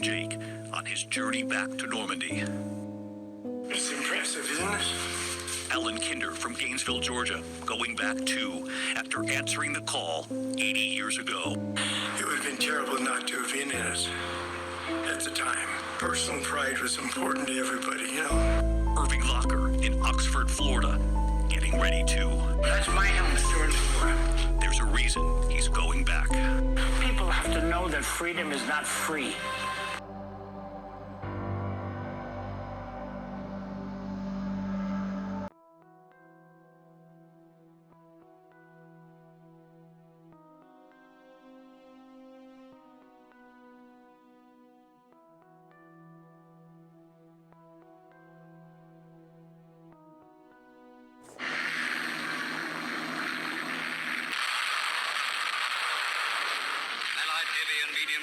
young Jake on his journey back to Normandy. It's impressive, isn't it? Alan Kinder from Gainesville, Georgia, going back too after answering the call 80 years ago. It would have been terrible not to have been in it at the time. Personal pride was important to everybody, you know. Irving Locker in Oxford, Florida, getting ready to. That's my helmet during the war. There's a reason he's going back. People have to know that freedom is not free.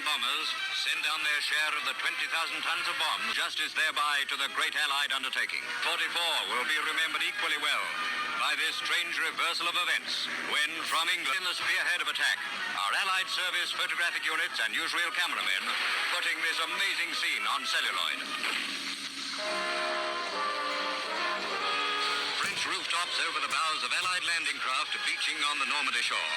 Bombers send down their share of the 20,000 tons of bombs, justice thereby to the great Allied undertaking. 44 will be remembered equally well by this strange reversal of events when, from England, in the spearhead of attack, our Allied service photographic units and newsreel cameramen putting this amazing scene on celluloid. French rooftops over the bows of Allied landing craft beaching on the Normandy shore.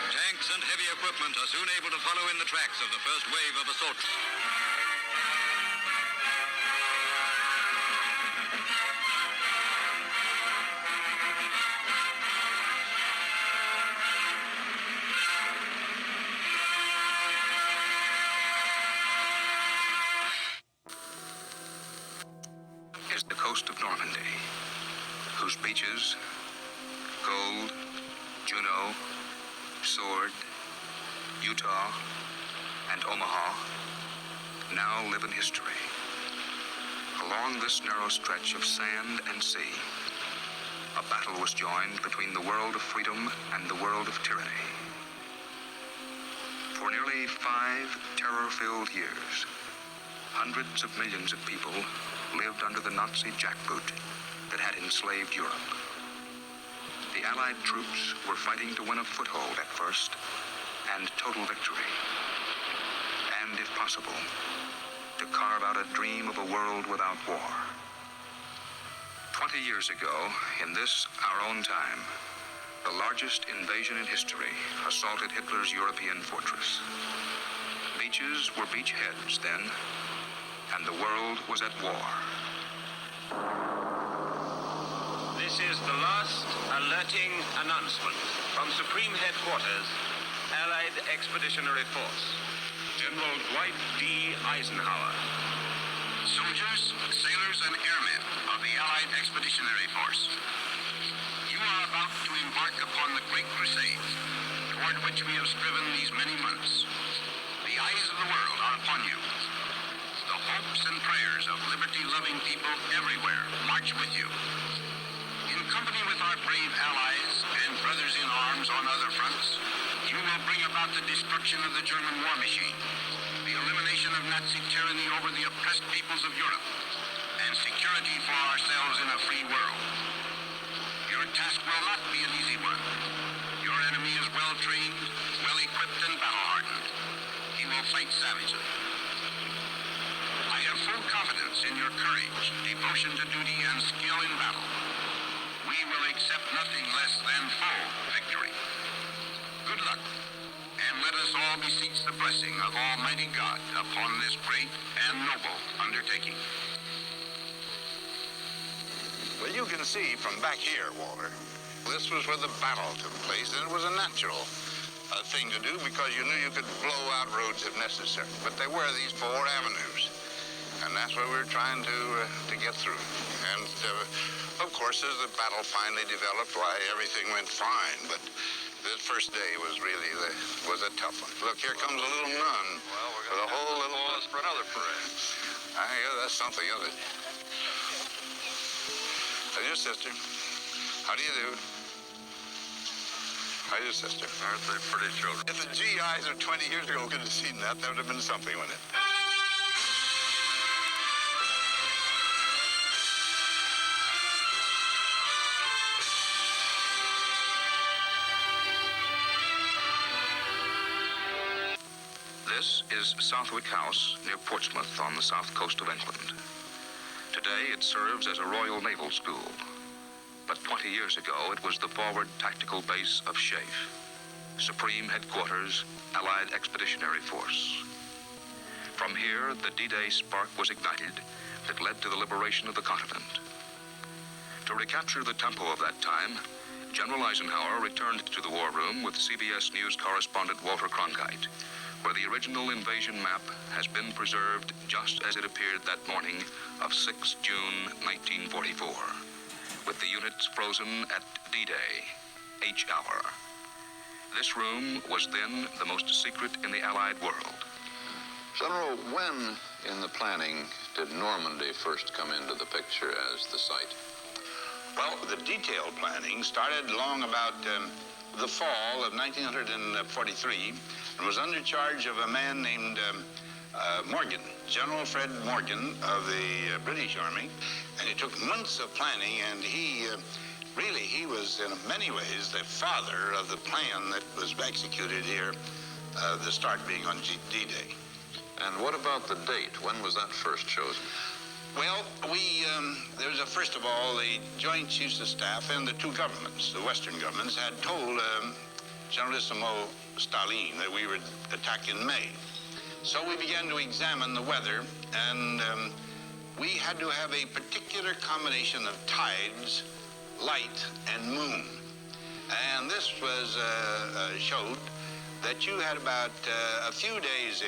Tanks and heavy equipment are soon able to follow in the tracks of the first wave of assault. Is the coast of Normandy, whose beaches, Gold, Juno, Sword, Utah, and Omaha, now live in history. Along this narrow stretch of sand and sea, a battle was joined between the world of freedom and the world of tyranny. For nearly 5 terror-filled years, hundreds of millions of people lived under the Nazi jackboot that had enslaved Europe. The Allied troops were fighting to win a foothold at first and total victory. And, if possible, to carve out a dream of a world without war. 20 years ago, in this, our own time, the largest invasion in history assaulted Hitler's European fortress. Beaches were beachheads then, and the world was at war. This is the last alerting announcement from Supreme Headquarters, Allied Expeditionary Force, General Dwight D. Eisenhower. Soldiers, sailors, and airmen of the Allied Expeditionary Force, you are about to embark upon the great crusade toward which we have striven these many months. The eyes of the world are upon you. The hopes and prayers of liberty-loving people everywhere march with you. In company with our brave allies and brothers in arms on other fronts, you will bring about the destruction of the German war machine, the elimination of Nazi tyranny over the oppressed peoples of Europe, and security for ourselves in a free world. Your task will not be an easy one. Your enemy is well-trained, well-equipped, and battle-hardened. He will fight savagely. I have full confidence in your courage, devotion to duty, and skill in battle. We will accept nothing less than full victory. Good luck, and let us all beseech the blessing of Almighty God upon this great and noble undertaking. Well, you can see from back here, Walter, this was where the battle took place, and it was a natural thing to do because you knew you could blow out roads if necessary. But there were these 4 avenues, and that's what we were trying to get through. And of course, as the battle finally developed, why, everything went fine. But this first day was really was a tough one. Look, here comes a little nun. Well, we're with a whole little pause for another parade. Yeah, that's something, isn't it? Your sister. How do you do? How's your sister? Aren't they pretty children? If the GIs of 20 years ago could have seen that, that would have been something, wouldn't it? This is Southwick House near Portsmouth on the south coast of England. Today it serves as a Royal Naval School. But 20 years ago it was the forward tactical base of Schaeff, Supreme Headquarters, Allied Expeditionary Force. From here, the D-Day spark was ignited that led to the liberation of the continent. To recapture the tempo of that time, General Eisenhower returned to the war room with CBS News correspondent Walter Cronkite, where the original invasion map has been preserved just as it appeared that morning of 6 June 1944, with the units frozen at D-Day, H hour. This room was then the most secret in the Allied world. General, when in the planning did Normandy first come into the picture as the site? Well, the detailed planning started long about the fall of 1943 and was under charge of a man named Morgan, General Fred Morgan of the British Army. And it took months of planning, and he was in many ways the father of the plan that was executed here, the start being on D-Day. And what about the date? When was that first chosen? Well, there was first of all, the Joint Chiefs of Staff and the two governments, the Western governments, had told Generalissimo Stalin that we would attack in May. So we began to examine the weather, and we had to have a particular combination of tides, light, and moon. And this was showed that you had about a few days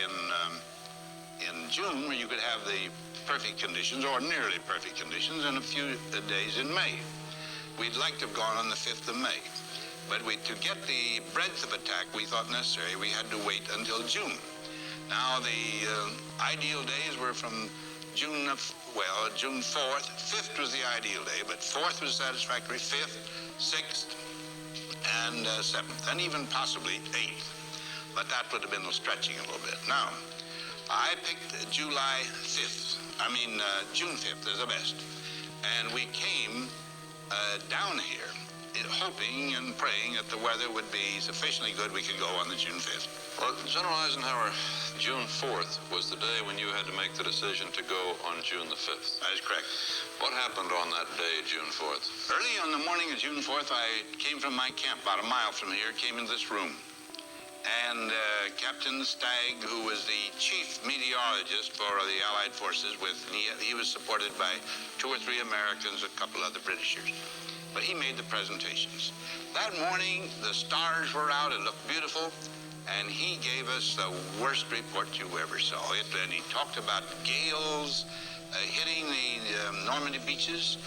in June where you could have the perfect conditions, or nearly perfect conditions, and a few days in May. We'd like to have gone on the 5th of May. But to get the breadth of attack we thought necessary, we had to wait until June. Now, the ideal days were from June 4th. 5th was the ideal day, but 4th was satisfactory, 5th, 6th, and 7th, and even possibly 8th. But that would have been stretching a little bit. Now, I picked June 5th as the best. And we came down here hoping and praying that the weather would be sufficiently good we could go on the June 5th. Well, General Eisenhower, June 4th was the day when you had to make the decision to go on June the 5th. That is correct. What happened on that day, June 4th? Early on the morning of June 4th, I came from my camp about a mile from here, came into this room. And Captain Stagg, who was the chief meteorologist for the Allied forces, he was supported by 2 or 3 Americans, a couple other Britishers. But he made the presentations. That morning, the stars were out. It looked beautiful. And he gave us the worst report you ever saw. And he talked about gales hitting the Normandy beaches,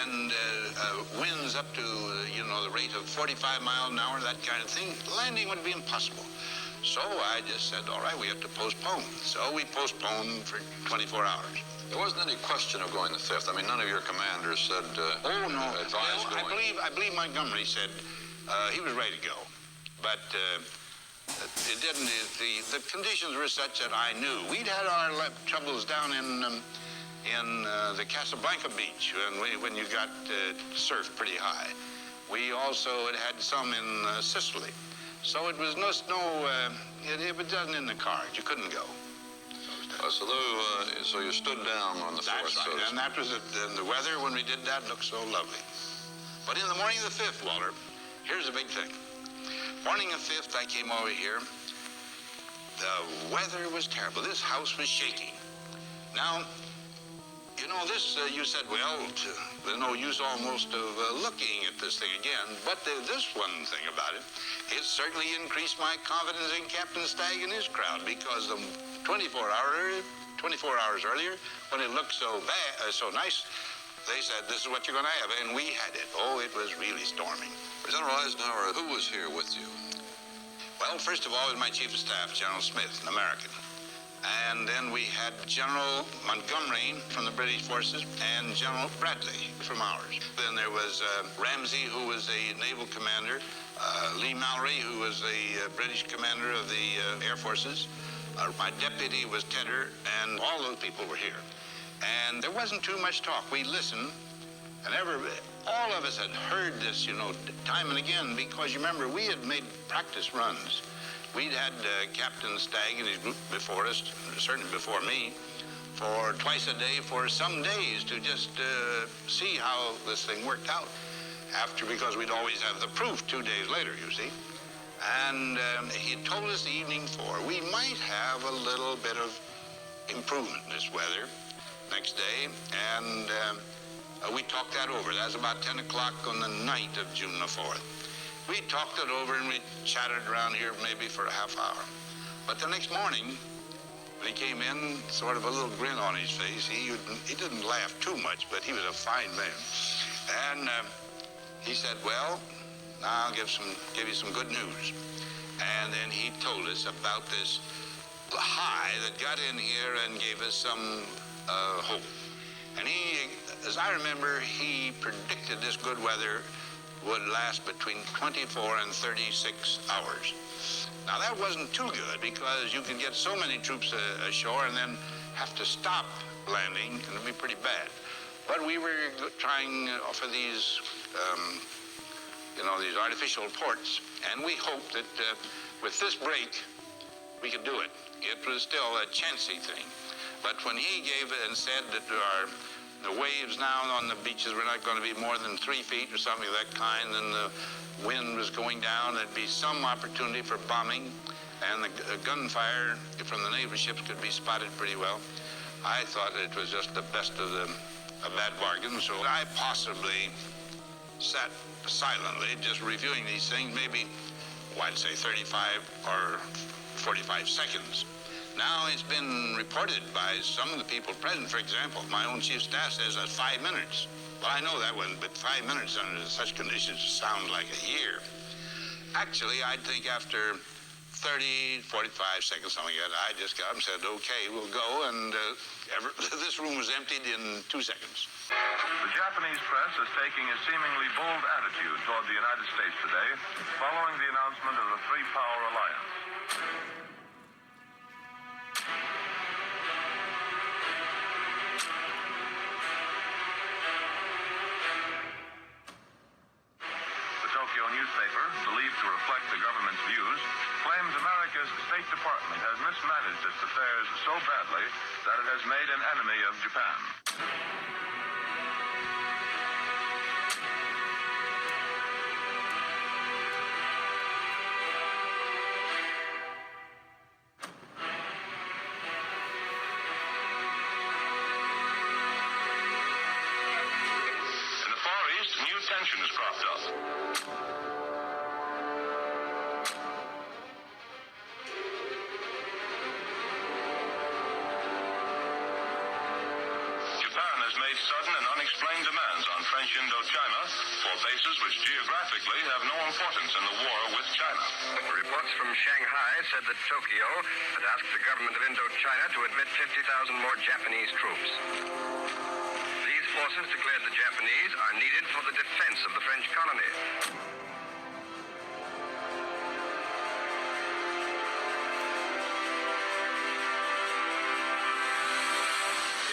and winds up to, the rate of 45 miles an hour, that kind of thing. Landing would be impossible. So I just said, all right, we have to postpone. So we postponed for 24 hours. There wasn't any question of going the 5th. I mean, none of your commanders said, oh, no. Advise going. I believe Montgomery said he was ready to go. But it didn't, the conditions were such that I knew. We'd had our troubles down in the Casablanca beach when you got surf pretty high. We also had some in Sicily. So it was it wasn't in the cards. You couldn't go. So you stood down on the 4th. That's right, and that was it. And the weather when we did that looked so lovely. But in the morning of the 5th, Walter, here's the big thing. Morning of 5th, I came over here. The weather was terrible. This house was shaking. Now, you said, well, there's no use almost of looking at this thing again. But this one thing about it, it certainly increased my confidence in Captain Stagg and his crowd, because 24 hours earlier, when it looked so nice, they said, this is what you're going to have. And we had it. Oh, it was really storming. General Eisenhower, who was here with you? Well, first of all, it was my chief of staff, General Smith, an American. And then we had General Montgomery from the British forces and General Bradley from ours. Then there was Ramsey, who was a naval commander, Lee Mallory, who was the British commander of the Air Forces. My deputy was Tedder, and all those people were here. And there wasn't too much talk. We listened, and all of us had heard this, you know, time and again, because you remember, we had made practice runs. We'd had Captain Stagg and his group before us, certainly before me, for twice a day for some days to just see how this thing worked out. Because we'd always have the proof 2 days later, you see. And he had told us the evening before, we might have a little bit of improvement in this weather next day, and we talked that over. That was about 10 o'clock on the night of June the 4th. We talked it over and we chatted around here maybe for a half hour. But the next morning, when he came in, sort of a little grin on his face, he didn't laugh too much, but he was a fine man. And he said, well, now I'll give you some good news. And then he told us about this high that got in here and gave us some hope. And he, as I remember, he predicted this good weather would last between 24 and 36 hours. Now that wasn't too good because you could get so many troops ashore and then have to stop landing, and it'd be pretty bad. But we were trying for these, these artificial ports, and we hoped that with this break, we could do it. It was still a chancy thing. But when he gave it and said that the waves now on the beaches were not going to be more than 3 feet or something of that kind, and the wind was going down, there'd be some opportunity for bombing, and the gunfire from the naval ships could be spotted pretty well. I thought it was just the best of a bad bargain, so I possibly sat silently just reviewing these things, maybe, I'd say 35 or 45 seconds. Now it's been reported by some of the people present. For example, my own chief staff says that 5 minutes. Well, I know that one, but 5 minutes under such conditions sound like a year. Actually, I think after 30, 45 seconds, something like that, I just got up and said, okay, we'll go, and this room was emptied in 2 seconds. The Japanese press is taking a seemingly bold attitude toward the United States today, following the announcement of the three-power alliance. The Tokyo newspaper, believed to reflect the government's views, claims America's State Department has mismanaged its affairs so badly that it has made an enemy of Japan. New tension has cropped up. Japan has made sudden and unexplained demands on French Indochina for bases which geographically have no importance in the war with China. Reports from Shanghai said that Tokyo had asked the government of Indochina to admit 50,000 more Japanese troops. Forces declared the Japanese are needed for the defense of the French colony.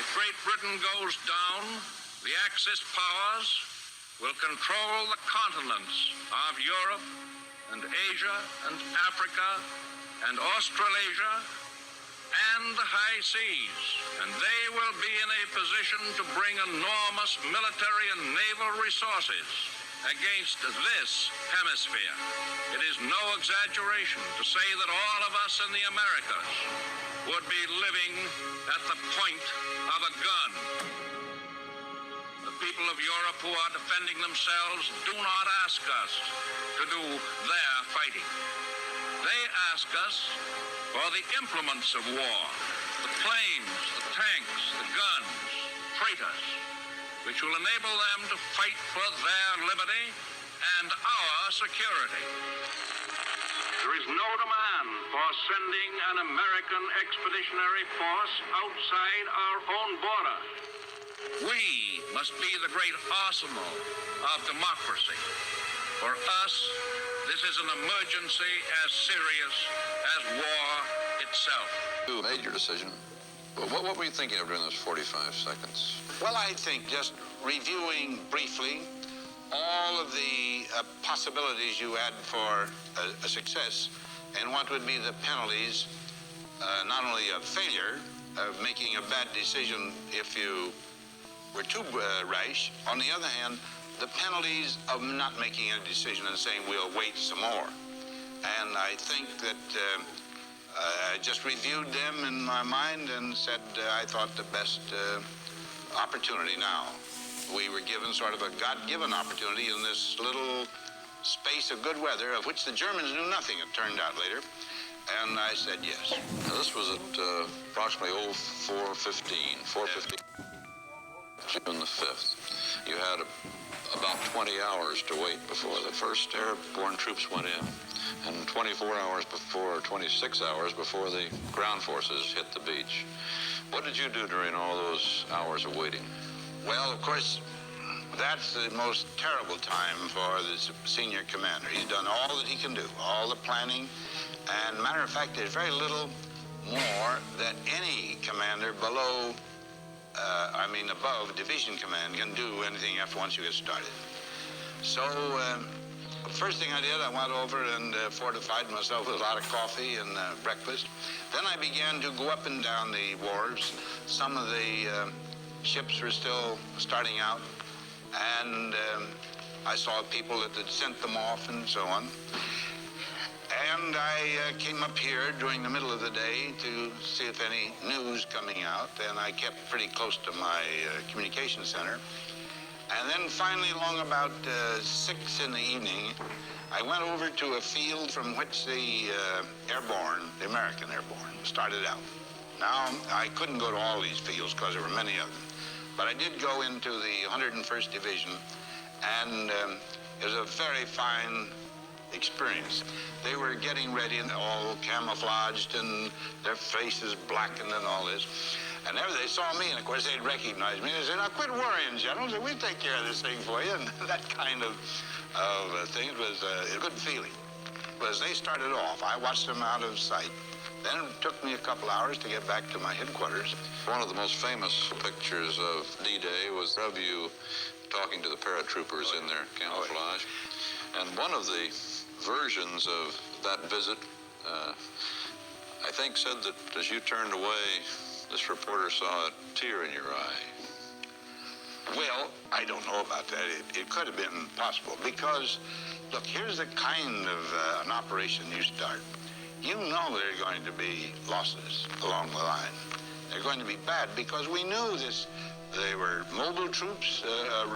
If Great Britain goes down, the Axis powers will control the continents of Europe and Asia and Africa and Australasia and the high seas, and they will be in a position to bring enormous military and naval resources against this hemisphere. It is no exaggeration to say that all of us in the Americas would be living at the point of a gun. The people of Europe who are defending themselves do not ask us to do their fighting. They ask us for the implements of war, the planes, the tanks, the guns, freighters, which will enable them to fight for their liberty and our security. There is no demand for sending an American expeditionary force outside our own border. We must be the great arsenal of democracy. For us, this is an emergency as serious as war itself. You made your decision. Well, what were you thinking of during those 45 seconds? Well, I think just reviewing briefly all of the possibilities you had for a success and what would be the penalties, not only of failure, of making a bad decision if you were too rash. On the other hand, the penalties of not making a decision and saying we'll wait some more. And I think that I just reviewed them in my mind and said I thought the best opportunity now. We were given sort of a God-given opportunity in this little space of good weather, of which the Germans knew nothing, it turned out later. And I said yes. Now, this was at approximately 4:15, June the 5th. You had about 20 hours to wait before the first airborne troops went in, and 24 hours before, 26 hours before the ground forces hit the beach. What did you do during all those hours of waiting? Well, of course, that's the most terrible time for the senior commander. He's done all that he can do, all the planning, and matter of fact, there's very little more that any commander below above division command can do anything after once you get started. So, first thing I did, I went over and fortified myself with a lot of coffee and breakfast. Then I began to go up and down the wharves. Some of the ships were still starting out, and I saw people that had sent them off and so on. And I came up here during the middle of the day to see if any news coming out, and I kept pretty close to my communication center. And then finally, along about 6 in the evening, I went over to a field from which the American airborne, started out. Now, I couldn't go to all these fields because there were many of them, but I did go into the 101st Division, and it was a very fine experience. They were getting ready and all camouflaged and their faces blackened and all this. And there they saw me, and of course they'd recognize me. They said, "Now quit worrying, General. We'll take care of this thing for you." And that kind of thing, it was a good feeling. But as they started off, I watched them out of sight. Then it took me a couple hours to get back to my headquarters. One of the most famous pictures of D-Day was of you talking to the paratroopers in their camouflage. And one of the versions of that visit, I think, said that as you turned away, this reporter saw a tear in your eye. Well, I don't know about that. It could have been possible because, look, here's the kind of an operation you start. You know there are going to be losses along the line. They're going to be bad because we knew this. They were mobile troops,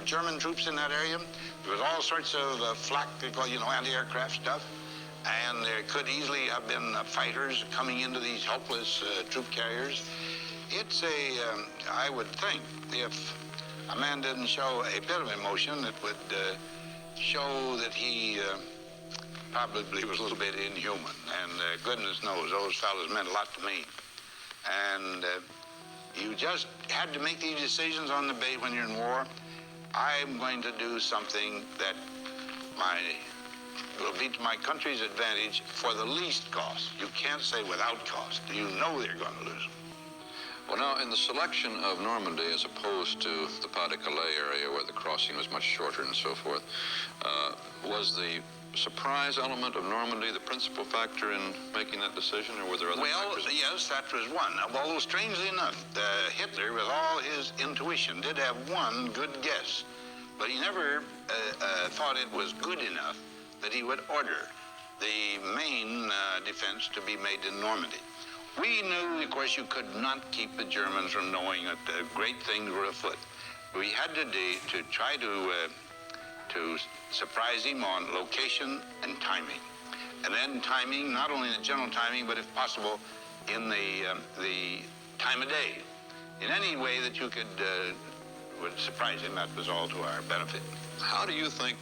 German troops in that area. There was all sorts of flak, anti-aircraft stuff. And there could easily have been fighters coming into these helpless troop carriers. It's I would think, if a man didn't show a bit of emotion, it would show that he probably was a little bit inhuman. And goodness knows, those fellows meant a lot to me. And you just had to make these decisions on the bay when you're in war. I'm going to do something that will be to my country's advantage for the least cost. You can't say without cost. You know they're going to lose. Well, now, in the selection of Normandy as opposed to the Pas-de-Calais area where the crossing was much shorter and so forth, was the surprise element of Normandy the principal factor in making that decision, or were there other factors? Well, yes, that was one. Although, strangely enough, Hitler, with all his intuition, did have one good guess. But he never thought it was good enough that he would order the main defense to be made in Normandy. We knew, of course, you could not keep the Germans from knowing that great things were afoot. We had to try to surprise him on location and timing. And then timing, not only the general timing, but if possible, in the time of day. In any way that you could would surprise him, that was all to our benefit. How do you think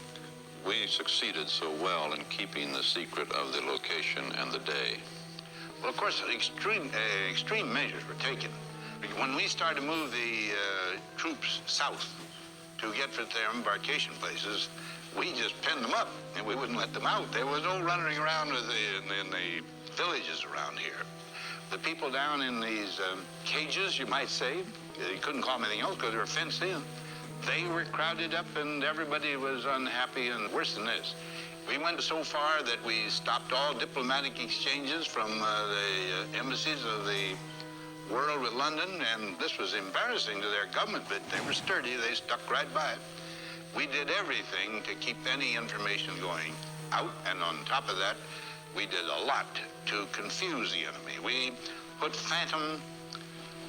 we succeeded so well in keeping the secret of the location and the day? Well, of course, extreme measures were taken. When we started to move the troops south to get to their embarkation places, we just penned them up, and we wouldn't let them out. There was no running around in the villages around here. The people down in these cages, you might say, you couldn't call them anything else because they were fenced in. They were crowded up, and everybody was unhappy, and worse than this. We went so far that we stopped all diplomatic exchanges from the embassies of the world with London, and this was embarrassing to their government, but they were sturdy. They stuck right by it. We did everything to keep any information going out, and on top of that, we did a lot to confuse the enemy. We put phantom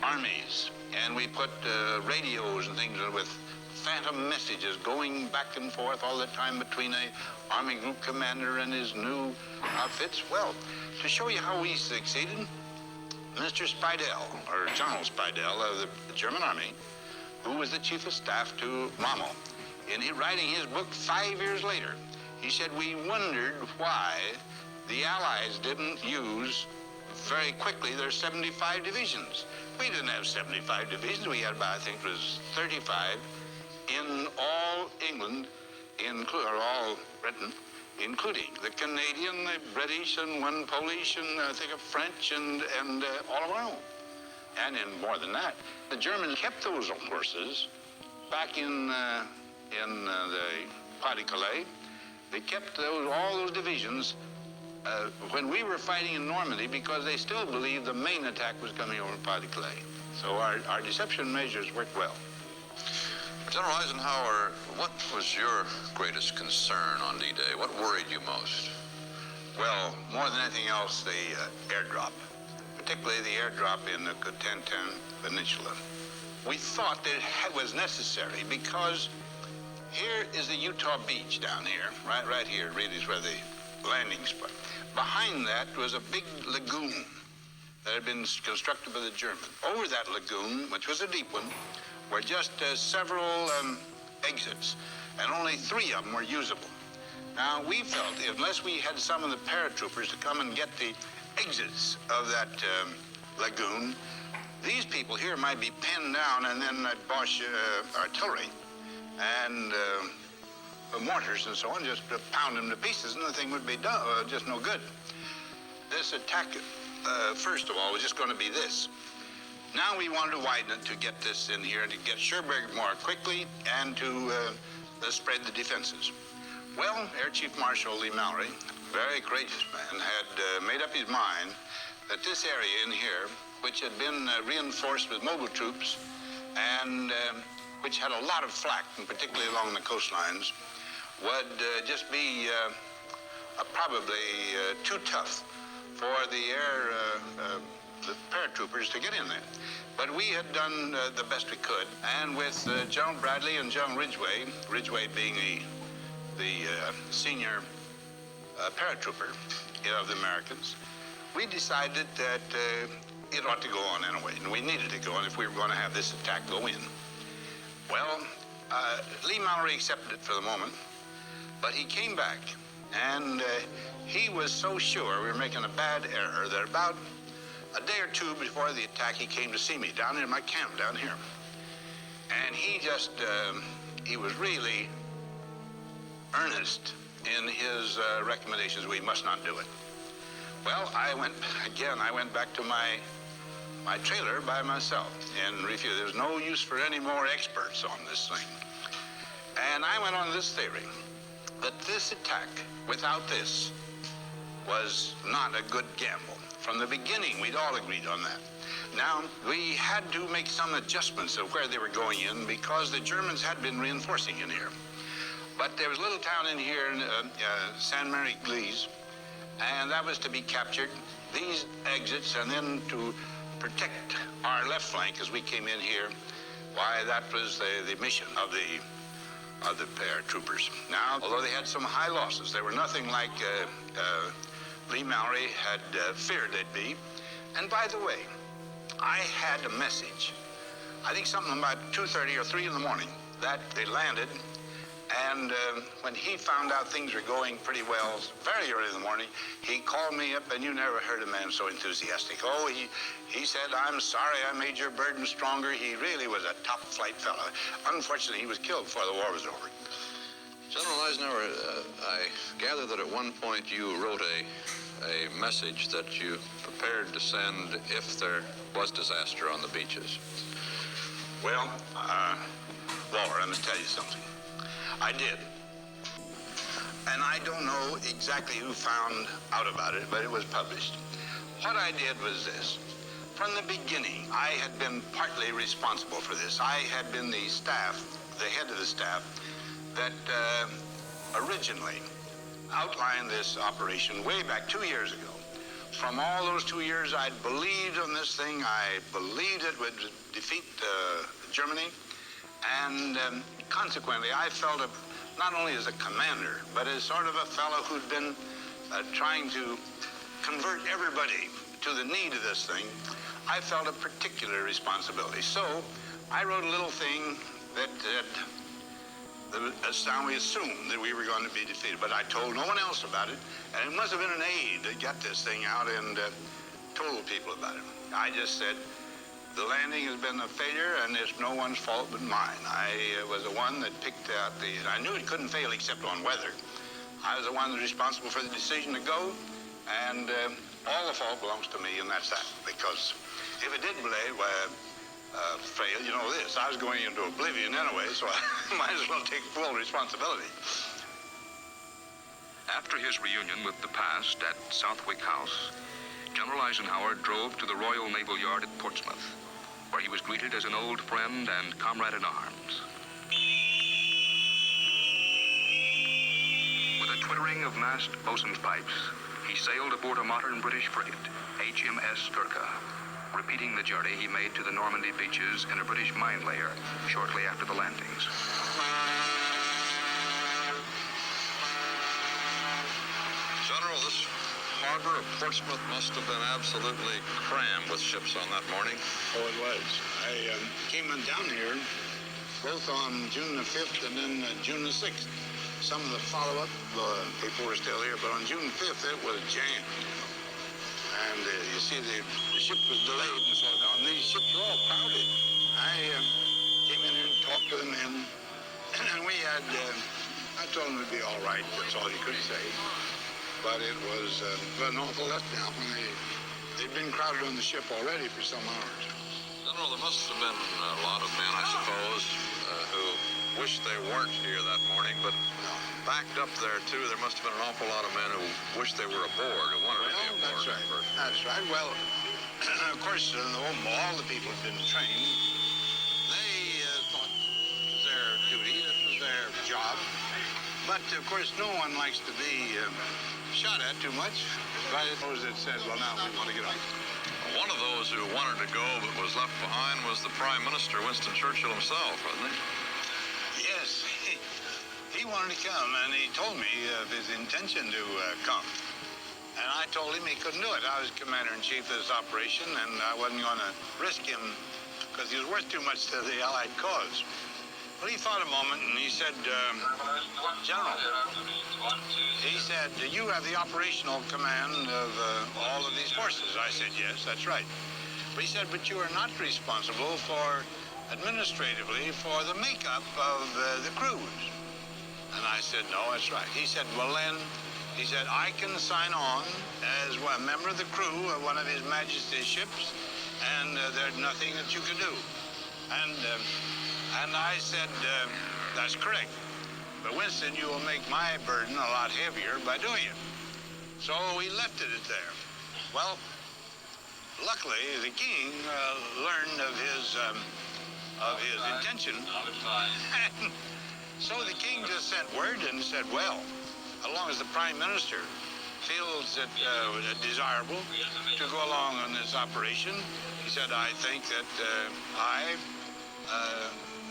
armies, and we put radios and things with phantom messages going back and forth all the time between a Army group commander and his new outfits. Well, to show you how we succeeded, Mr. Speidel, or General Speidel of the German Army, who was the chief of staff to Rommel, in writing his book 5 years later, he said, we wondered why the Allies didn't use very quickly their 75 divisions. We didn't have 75 divisions. We had about, I think it was 35 in all England, or all Britain, including the Canadian, the British, and one Polish, and I think a French, and all of our own. And in more than that, the Germans kept those horses back in the Pas-de-Calais. They kept all those divisions when we were fighting in Normandy because they still believed the main attack was coming over Pas-de-Calais. So our deception measures worked well. General Eisenhower, what was your greatest concern on D-Day? What worried you most? Well, more than anything else, the airdrop, particularly the airdrop in the Cotentin Peninsula. We thought that it was necessary because here is the Utah beach down here, right here, really is where the landing spot. Behind that was a big lagoon that had been constructed by the Germans. Over that lagoon, which was a deep one, were just several exits, and only 3 of them were usable. Now, we felt unless we had some of the paratroopers to come and get the exits of that lagoon, these people here might be pinned down, and then Boche artillery and mortars and so on just pound them to pieces, and the thing would be done, just no good. This attack, first of all, was just going to be this. Now we wanted to widen it to get this in here, to get Cherbourg more quickly, and to spread the defenses. Well, Air Chief Marshal Lee Mallory, very courageous man, had made up his mind that this area in here, which had been reinforced with mobile troops, and which had a lot of flak, and particularly along the coastlines, would just be probably too tough for the the paratroopers to get in there. But we had done the best we could, and with General Bradley and General Ridgway being the senior paratrooper of the Americans, we decided that it ought to go on anyway, and we needed to go on if we were going to have this attack go in. Well, Lee Mallory accepted it for the moment, but he came back, and he was so sure we were making a bad error that about a day or 2 before the attack, he came to see me down in my camp down here. And he just, he was really earnest in his recommendations. We must not do it. Well, I went back to my trailer by myself and refused. There's no use for any more experts on this thing. And I went on this theory that this attack, without this, was not a good gamble. From the beginning, we'd all agreed on that. Now, we had to make some adjustments of where they were going in because the Germans had been reinforcing in here. But there was a little town in here, Saint-Marie-Église, and that was to be captured. These exits, and then to protect our left flank as we came in here, why, that was the mission of the paratroopers. Now, although they had some high losses, they were nothing like Lee Mallory had feared they'd be. And by the way, I had a message, I think something about 2:30 or 3 in the morning, that they landed And when he found out things were going pretty well, very early in the morning, he called me up, and you never heard a man so enthusiastic. Oh, he said, "I'm sorry I made your burden stronger." He really was a top-flight fellow. Unfortunately, he was killed before the war was over. General Eisenhower, I gather that at one point you wrote a message that you prepared to send if there was disaster on the beaches. Well, Walter, I must tell you something. I did. And I don't know exactly who found out about it, but it was published. What I did was this. From the beginning, I had been partly responsible for this. I had been the head of the staff, that originally outlined this operation way back 2 years ago. From all those 2 years, I'd believed on this thing. I believed it would defeat Germany. And consequently, I felt not only as a commander, but as sort of a fellow who'd been trying to convert everybody to the need of this thing, I felt a particular responsibility. So I wrote a little thing that we assumed that we were going to be defeated, but I told no one else about it, and it must have been an aide that got this thing out and told people about it. I just said, the landing has been a failure, and it's no one's fault but mine. I was the one that picked out I knew it couldn't fail except on weather. I was the one that was responsible for the decision to go, and all the fault belongs to me, and that's that. Because if it did fail, you know this, I was going into oblivion anyway, so I might as well take full responsibility. After his reunion with the past at Southwick House, General Eisenhower drove to the Royal Naval Yard at Portsmouth, where he was greeted as an old friend and comrade in arms. With a twittering of massed bosun's pipes, he sailed aboard a modern British frigate, HMS Gurkha, repeating the journey he made to the Normandy beaches in a British mine layer shortly after the landings. General, this harbor of Portsmouth must have been absolutely crammed with ships on that morning. Oh, it was. I came on down here both on June the 5th and then June the 6th. Some of the follow-up people were still here, but on June 5th, it was jammed. And you see, the ship was delayed and so on. These ships were all crowded. I came in here and talked to the men, and we had, I told them it would be all right. That's all you could say. But it was an awful letdown when they'd been crowded on the ship already for some hours. General, there must have been a lot of men, I suppose, who wished they weren't here that morning, but backed up there, too, there must have been an awful lot of men who wished they were aboard, who wanted to be aboard. That's right. That's right. Well, of course, all the people had been trained. They thought it was their duty, it was their job. But, of course, no one likes to be shot at too much by those that said, well, now we want to get on. One of those who wanted to go but was left behind was the Prime Minister, Winston Churchill himself, wasn't he? Yes, he wanted to come, and he told me of his intention to come. And I told him he couldn't do it. I was commander-in-chief of this operation, and I wasn't going to risk him because he was worth too much to the Allied cause. Well, he thought a moment, and he said, General, he said, you have the operational command of all of these forces. I said, yes, that's right. But he said, but you are not responsible for, administratively, for the makeup of the crews. And I said, no, that's right. He said, well then, he said, I can sign on as a member of the crew of one of His Majesty's ships, and there's nothing that you can do. And I said, that's correct. But Winston, you will make my burden a lot heavier by doing it. So we left it there. Well, luckily, the king learned of his intention. And so the king just sent word and said, well, as long as the prime minister feels it desirable to go along on this operation, he said, I think that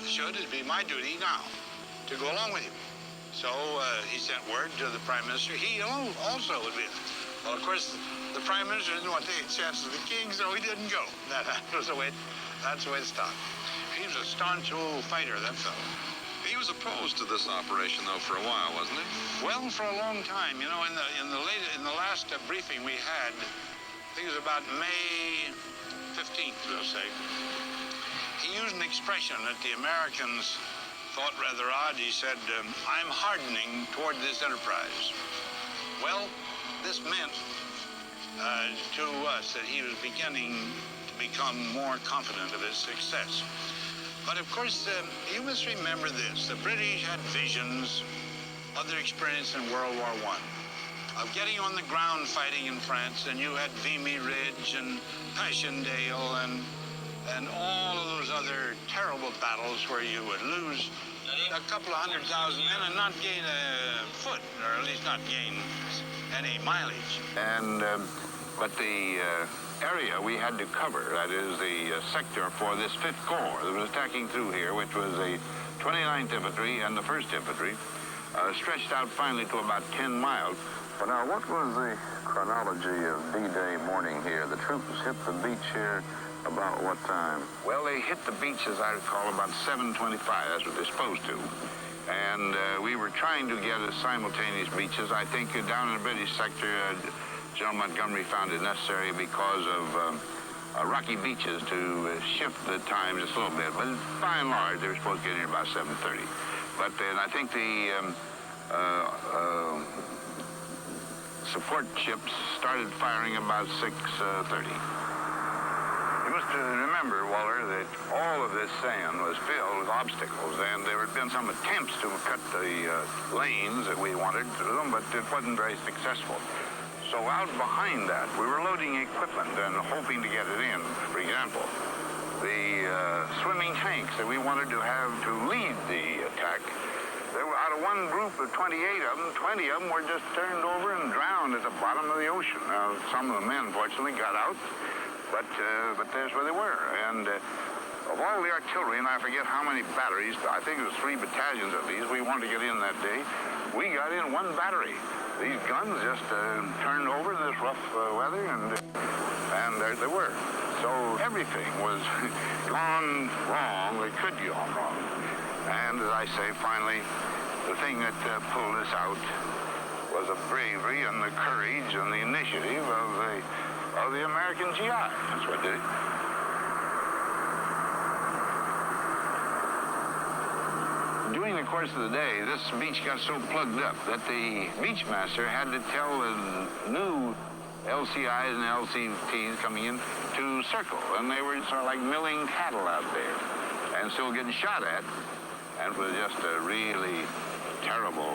it'd be my duty now to go along with you. So he sent word to the prime minister. He also would be. Well, of course, the prime minister didn't want to take a chance with the king, so he didn't go. That's the way it stopped. He was a staunch old fighter, that fellow. He was opposed to this operation, though, for a while, wasn't he? Well, for a long time. You know, in the last briefing we had, I think it was about May 15th, we'll say, he used an expression that the Americans thought rather odd. He said, I'm hardening toward this enterprise. Well, this meant to us that he was beginning to become more confident of his success. But of course, you must remember this. The British had visions of their experience in World War I, of getting on the ground fighting in France, and you had Vimy Ridge and Passchendaele and all of those other terrible battles where you would lose a couple of 100,000 men and not gain a foot, or at least not gain any mileage. And but the area we had to cover, that is the sector for this 5th Corps that was attacking through here, which was the 29th Infantry and the 1st Infantry, stretched out finally to about 10 miles. Well, now, what was the chronology of D-Day morning here? The troops hit the beach here about what time? Well, they hit the beach, as I recall, about 7:25. That's what they're supposed to. And we were trying to get simultaneous beaches. I think down in the British sector, General Montgomery found it necessary because of rocky beaches to shift the time just a little bit. But by and large, they were supposed to get here about 7:30. But then I think the support ships started firing about 6:30. You must remember, Waller, that all of this sand was filled with obstacles, and there had been some attempts to cut the lanes that we wanted through them, but it wasn't very successful. So out behind that, we were loading equipment and hoping to get it in. For example, the swimming tanks that we wanted to have to lead the attack. There were, out of one group of 28 of them, 20 of them were just turned over and drowned at the bottom of the ocean. Now, some of the men, fortunately, got out, but there's where they were. And of all the artillery, and I forget how many batteries, I think it was 3 battalions at least, we wanted to get in that day, we got in 1 battery. These guns just turned over in this rough weather, and there they were. So everything was gone wrong. It could go wrong. And as I say, finally, the thing that pulled us out was the bravery and the courage and the initiative of the American GI. That's what did it. During the course of the day, this beach got so plugged up that the beach master had to tell the new LCIs and LCTs coming in to circle, and they were sort of like milling cattle out there and still getting shot at, and it was just a really terrible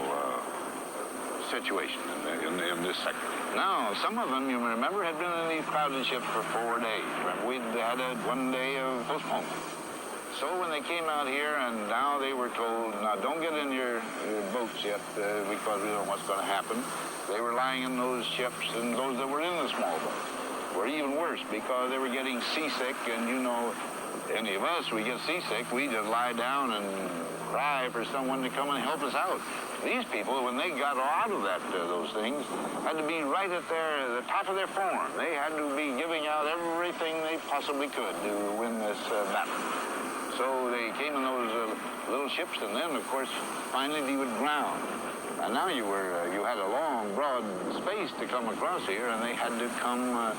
situation in this sector. Now, some of them, you remember, had been in these crowded ships for 4 days. Remember, we'd had a 1 day of postponement. So when they came out here, and now they were told, now don't get in your boats yet because we don't know what's going to happen. They were lying in those ships, and those that were in the small boats were even worse because they were getting seasick, and you know, any of us, we get seasick, we just lie down and cry for someone to come and help us out. These people, when they got out of those things, had to be right at the top of their form. They had to be giving out everything they possibly could to win this battle. So they came in those little ships, and then, of course, finally they would ground. And now you had a long, broad space to come across here, and they had to come,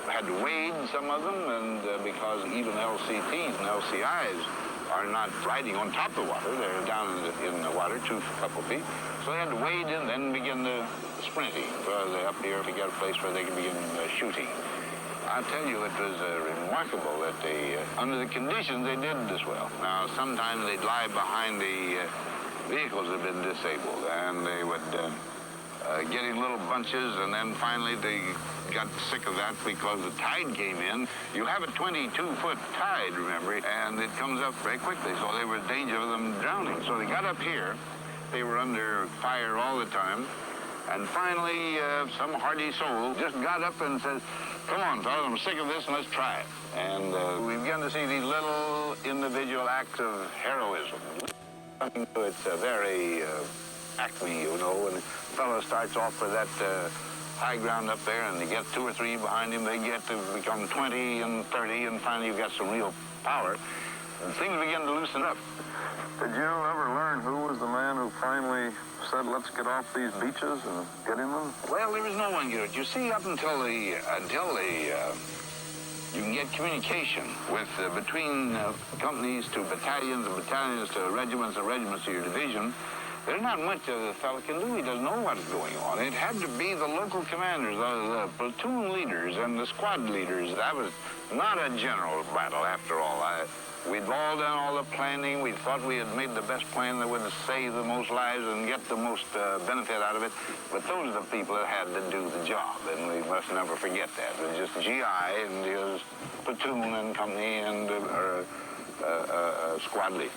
had to wade some of them, and because even LCTs and LCIs are not riding on top of the water, they're down in the water, a couple feet. So they had to wade in, then begin the sprinting, because they're up here to get a place where they can begin shooting. I tell you, it was remarkable that they, under the conditions, they did this well. Now, sometimes they'd lie behind the vehicles that had been disabled, and they would get in little bunches, and then finally they got sick of that because the tide came in. You have a 22-foot tide, remember, and it comes up very quickly, so they were in danger of them drowning. So they got up here. They were under fire all the time, and finally some hardy soul just got up and said, come on, fellas, I'm sick of this, and let's try it. And we began to see these little individual acts of heroism. It's a very acme, you know, and the fellow starts off with that high ground up there, and they get 2 or 3 behind him. They get to become 20 and 30, and finally you've got some real power, and things begin to loosen up. Did you ever learn learn who was the man who finally said, let's get off these beaches and get in them? Well, there was no one good. You see, up until you can get communication with between companies to battalions and battalions to regiments and regiments to your division, there's not much the fellow can do. He doesn't know what's going on. It had to be the local commanders, the platoon leaders and the squad leaders. That was not a general battle after all. We'd all done all the planning. We thought we had made the best plan that would save the most lives and get the most benefit out of it. But those are the people that had to do the job, and we must never forget that. It was just GI and his platoon and company and squad leaders.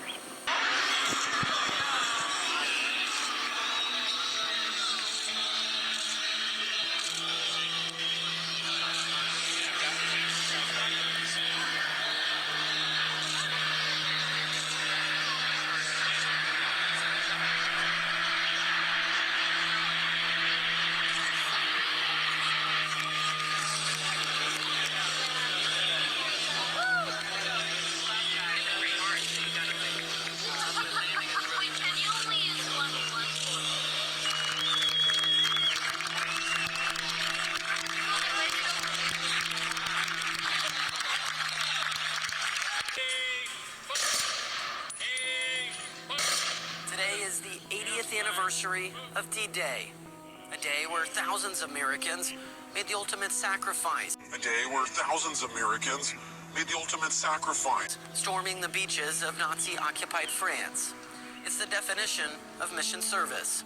Today is the 80th anniversary of D-Day, a day where thousands of Americans made the ultimate sacrifice. A day where thousands of Americans made the ultimate sacrifice. Storming the beaches of Nazi-occupied France. It's the definition of mission service.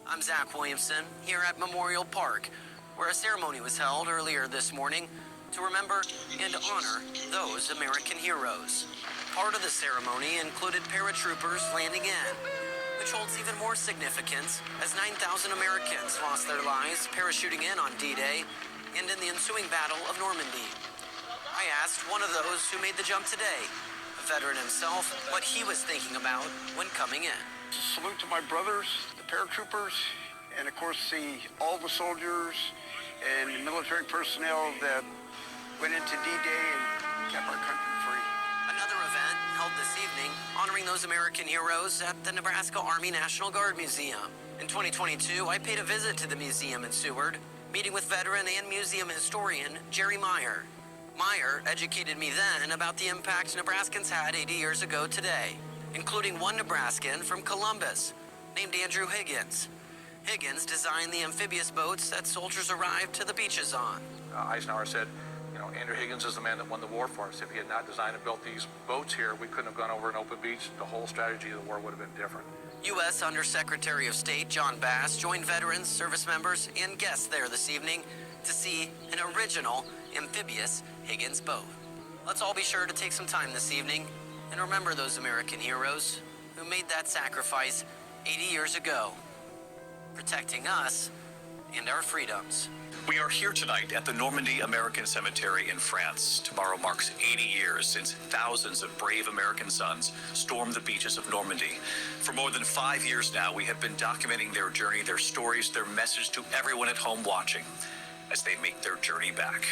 I'm Zach Williamson, here at Memorial Park, where a ceremony was held earlier this morning to remember and honor those American heroes. Part of the ceremony included paratroopers landing in, which holds even more significance as 9,000 Americans lost their lives parachuting in on D-Day and in the ensuing Battle of Normandy. I asked one of those who made the jump today, a veteran himself, what he was thinking about when coming in. Salute to my brothers, the paratroopers, and of course all the soldiers and military personnel that went into D-Day and kept our country free. Another event held this evening honoring those American heroes at the Nebraska Army National Guard Museum. In 2022, I paid a visit to the museum in Seward, meeting with veteran and museum historian Jerry Meyer. Meyer educated me then about the impact Nebraskans had 80 years ago today, including one Nebraskan from Columbus named Andrew Higgins. Higgins designed the amphibious boats that soldiers arrived to the beaches on. Eisenhower said, Andrew Higgins is the man that won the war for us. If he had not designed and built these boats here, we couldn't have gone over an open beach. The whole strategy of the war would have been different. U.S. Undersecretary of State John Bass joined veterans, service members, and guests there this evening to see an original amphibious Higgins boat. Let's all be sure to take some time this evening and remember those American heroes who made that sacrifice 80 years ago, protecting us and our freedoms. We are here tonight at the Normandy American Cemetery in France. Tomorrow marks 80 years since thousands of brave American sons stormed the beaches of Normandy. For more than 5 years now, we have been documenting their journey, their stories, their message to everyone at home watching as they make their journey back.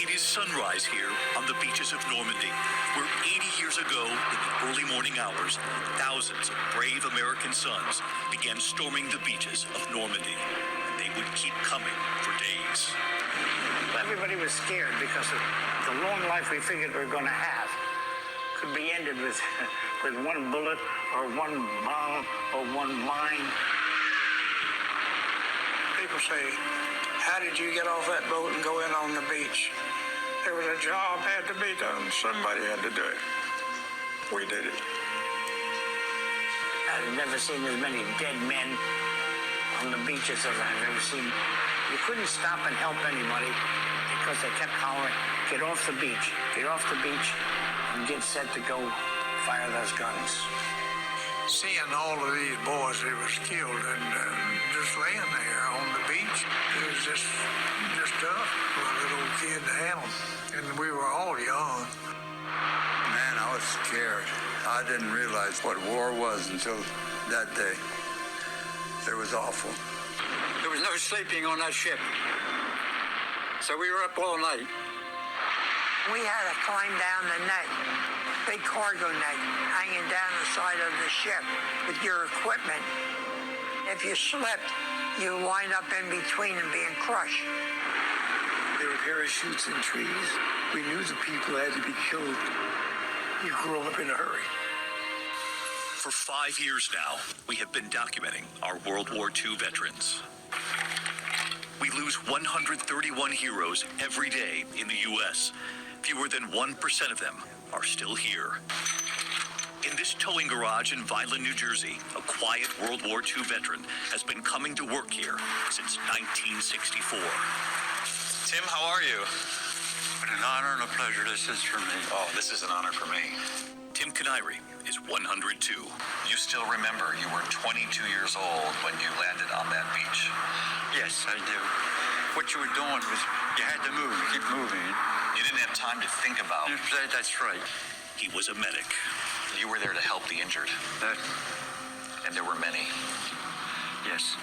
It is sunrise here on the beaches of Normandy, where 80 years ago, in the early morning hours, thousands of brave American sons began storming the beaches of Normandy. And they would keep coming for days. Everybody was scared because of the long life we figured we were going to have could be ended with one bullet or one bomb or one mine. People say, how did you get off that boat and go in on the beach? There was a job had to be done. Somebody had to do it. We did it. I've never seen as many dead men on the beaches as I've ever seen. You couldn't stop and help anybody because they kept hollering, get off the beach, and get set to go fire those guns. Seeing all of these boys that was killed and just laying there on the beach, it was just tough for a little kid to handle. And we were all young. Man, I was scared. I didn't realize what war was until that day. It was awful. There was no sleeping on that ship. So we were up all night. We had to climb down the net, big cargo net, hanging down the side of the ship with your equipment. If you slipped, you wind up in between and being crushed. There were parachutes in trees. We knew the people had to be killed. You grew up in a hurry. For 5 years now, we have been documenting our World War II veterans. We lose 131 heroes every day in the U.S. Fewer than 1% of them are still here. In this towing garage in Vineland, New Jersey, a quiet World War II veteran has been coming to work here since 1964. Tim, how are you? What an honor and a pleasure this is for me. Oh, this is an honor for me. Tim Kanairi is 102. You still remember you were 22 years old when you landed on that beach. Yes, I do. What you were doing was you had to move, keep moving. You didn't have time to think about. That's right. He was a medic. You were there to help the injured. And there were many. Yes.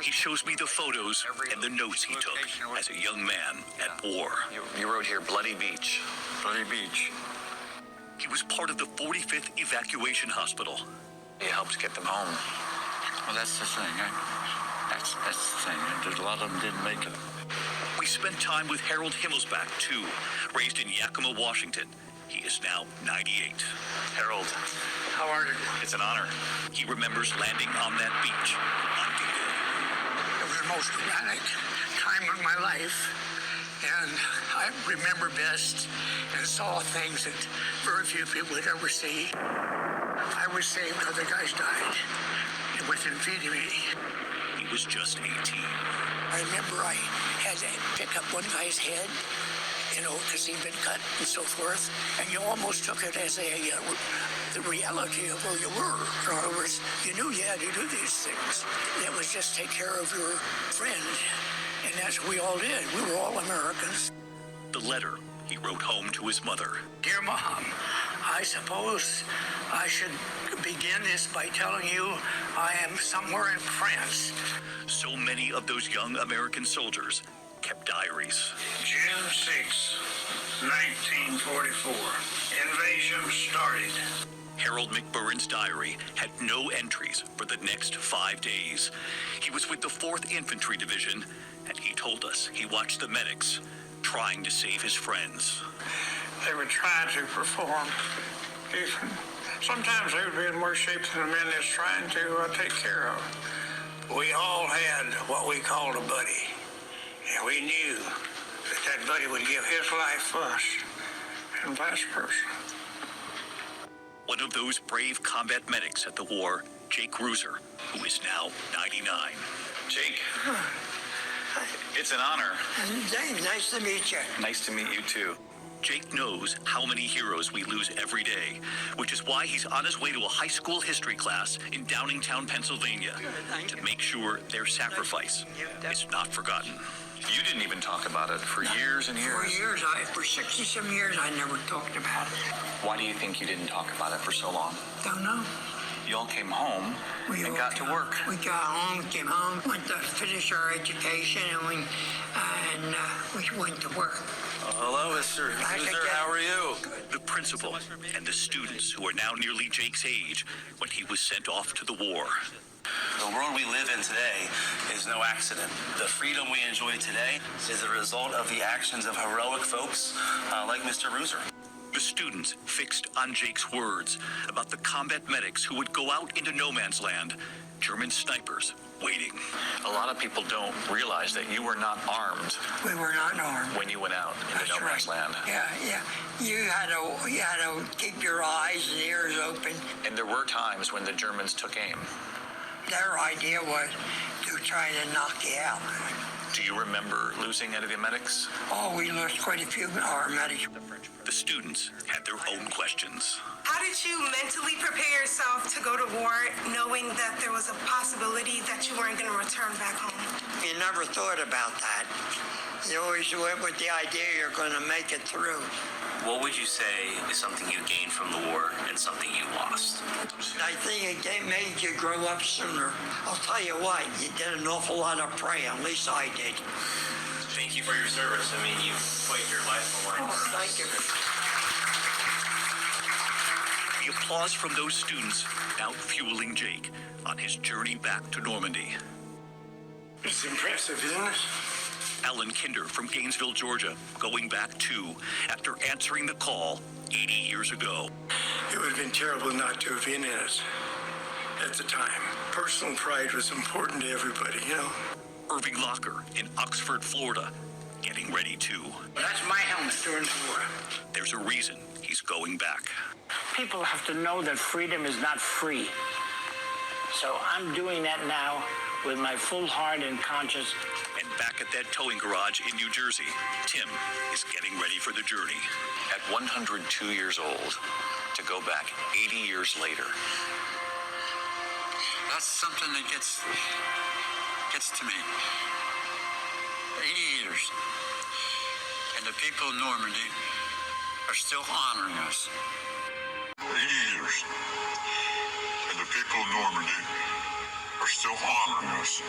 He shows me the photos and the notes he took as a young man at war. You wrote here, Bloody Beach. Bloody Beach. He was part of the 45th Evacuation Hospital. You helped get them home. Well, that's the thing. That's the thing. There's a lot of them didn't make it. We spent time with Harold Himmelsbach, too, raised in Yakima, Washington. He is now 98. Harold. How are you? It's an honor. He remembers landing on that beach on D-Day. It was the most dramatic time of my life, and I remember best and saw things that very few people would ever see. I was saved, other guys died within feet of me. He was just 18. I remember I had to pick up one guy's head, because he'd been cut and so forth, and you almost took it as the reality of where you were. In other words, you knew you had to do these things. It was just take care of your friend, and that's what we all did. We were all Americans. The letter he wrote home to his mother. Dear Mom, I suppose I should begin this by telling you I am somewhere in France. So many of those young American soldiers kept diaries. June 6, 1944. Invasion started. Harold McBurn's diary had no entries for the next 5 days. He was with the 4th Infantry Division, and he told us he watched the medics trying to save his friends. They would try to perform. Sometimes they would be in worse shape than the men that's trying to take care of. We all had what we called a buddy. And we knew that buddy would give his life for us, and vice versa. One of those brave combat medics at the war, Jake Ruser, who is now 99. Jake, it's an honor. James, nice to meet you. Nice to meet you, too. Jake knows how many heroes we lose every day, which is why he's on his way to a high school history class in Downingtown, Pennsylvania, to make sure their sacrifice is not forgotten. You didn't even talk about it for years and years. For 60-some years, I never talked about it. Why do you think you didn't talk about it for so long? Don't know. You all came home and got to work. We got home, came home, went to finish our education, and we went to work. Hello, Mr. Ruser. How are you? The principal and the students who are now nearly Jake's age when he was sent off to the war. The world we live in today is no accident. The freedom we enjoy today is a result of the actions of heroic folks like Mr. Ruser. The students fixed on Jake's words about the combat medics who would go out into no man's land, German snipers waiting. A lot of people don't realize that you were not armed. We were not armed when you went out into no man's land. Yeah. You had to keep your eyes and ears open. And there were times when the Germans took aim. Their idea was to try to knock you out. Do you remember losing any of the medics? Oh, we lost quite a few of our medics. The students had their own questions. How did you mentally prepare yourself to go to war knowing that there was a possibility that you weren't going to return back home? You never thought about that. You always went with the idea you're going to make it through. What would you say is something you gained from the war and something you lost? I think it made you grow up sooner. I'll tell you what, you did an awful lot of praying, at least I did. thank you for your service. I mean, you put your life on the line for us. Thank you. The applause from those students now fueling Jake on his journey back to Normandy. It's impressive, isn't it? Alan Kinder from Gainesville, Georgia, going back too after answering the call 80 years ago. It would have been terrible not to have been in it at the time. Personal pride was important to everybody, you know. Irving Locker in Oxford, Florida, getting ready to. That's my helmet during the war. There's a reason he's going back. People have to know that freedom is not free. So I'm doing that now with my full heart and conscience. And back at that towing garage in New Jersey, Tim is getting ready for the journey. At 102 years old, to go back 80 years later. That's something that gets to me. 80 years. And the people of Normandy are still honoring us. 80 years. And the people of Normandy are still honoring us.